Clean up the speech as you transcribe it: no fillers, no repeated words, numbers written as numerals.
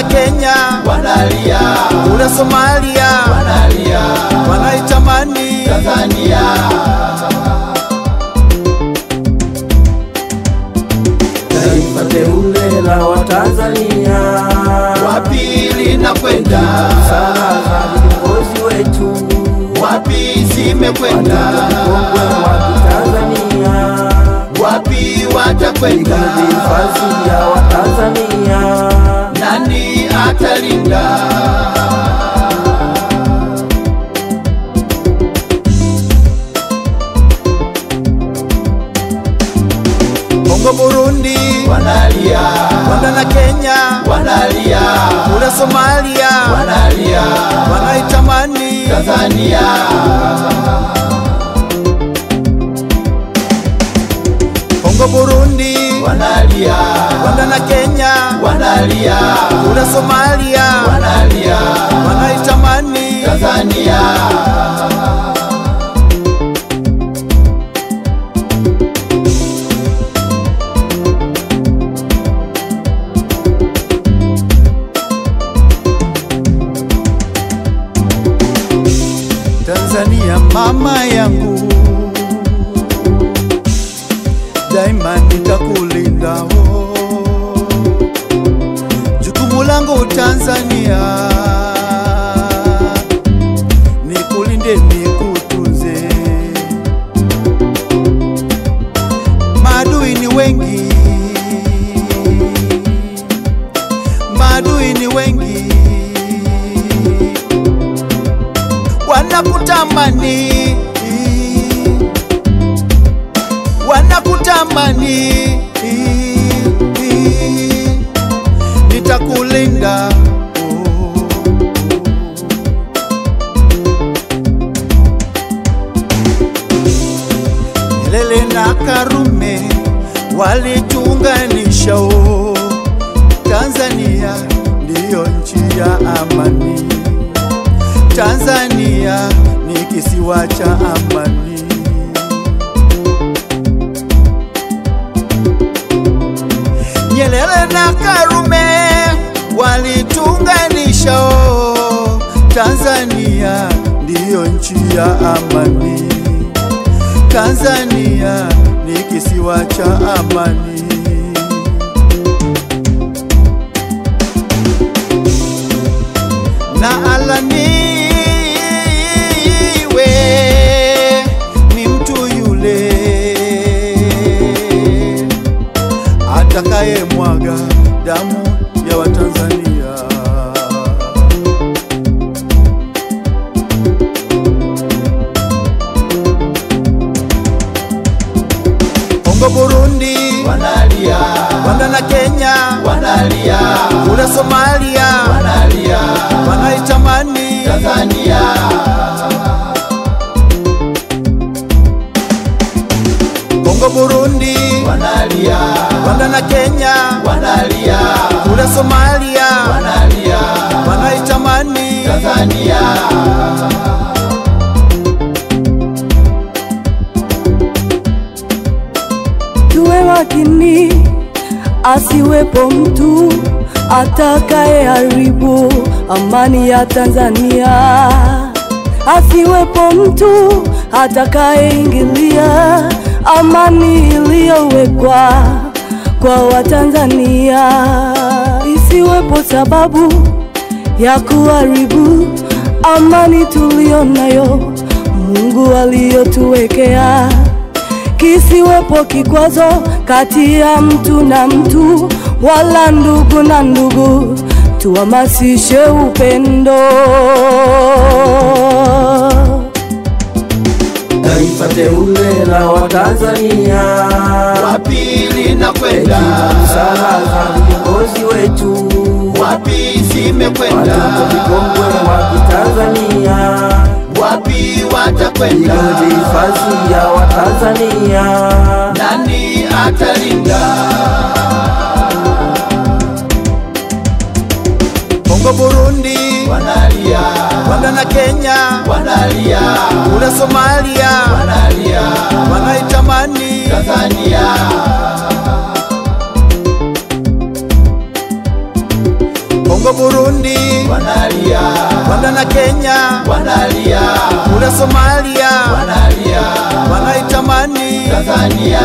na Kenya wanalia, kule Somalia wanalia, wanaitamani Tanzania. Taifa teule la Watanzania, Wapi linakwenda? sala za viongozi wetu, Wapi zimekwenda? Kongwe wa Tanzania, Wapi watakwenda? hifadhi ya Watanzania, Nani atalinda? Kongo, Burundi Wanalia, Rwanda na Kenya wanalia, kule Somalia wanalia, wanaitamani Tanzania. Kongo, Burundi Wanalia, Rwanda na Kenya wanalia, kule Somalia wanalia, wanaitamani Tanzania. Tanzania mama yangu, daima nitakulinda ho. Jukumu langu Tanzania, nikulinde nikutunze. Maadui ni wengi, maadui ni wengi, wanakutamani, wanakutamani, nitakulinda. Nyerere na Karume walituunganisha, Tanzania ndiyo nchi ya amani. Tanzania ni kisiwa cha amani. Nyerere na Karume walituunganisha, Tanzania ndiyo nchi ya amani. Tanzania ni kisiwa cha amani. Na alani atakaye mwaga damu ya Watanzania. Kongo, Burundi Wanalia, Rwanda na Kenya wanalia, kule Somalia wanalia, wanaitamani Tanzania. Kongo, Burundi Wanalia, Rwanda na Kenya wanalia, kule Somalia wanalia, wanaitamani Tanzania. Tuwe makini, asiwepo mtu atakaye haribu amani ya Tanzania. Asiwepo mtu atakaye ingilia amani iliyowekwa kwa Watanzania. Isiwepo sababu ya kuharibu amani tulionayo Mungu aliyotuwekea. Kisiwepo kikwazo kati ya mtu na mtu, wala ndugu na ndugu, tuhamasishe upendo. taifa teule la Watanzania, Wapi linakwenda? sala za viongozi wetu, Wapi zimekwenda? Kongwe wa Tanzania, Wapi watakwenda? hifadhi ya Watanzania, Nani atalinda? Kongo, Burundi Wanalia, Rwanda na Kenya wanalia, kule Somalia wanalia, wanaitamani Tanzania. Kongo Burundi wanalia, Rwanda na Kenya wanalia, kule Somalia wanalia, wanaitamani Tanzania.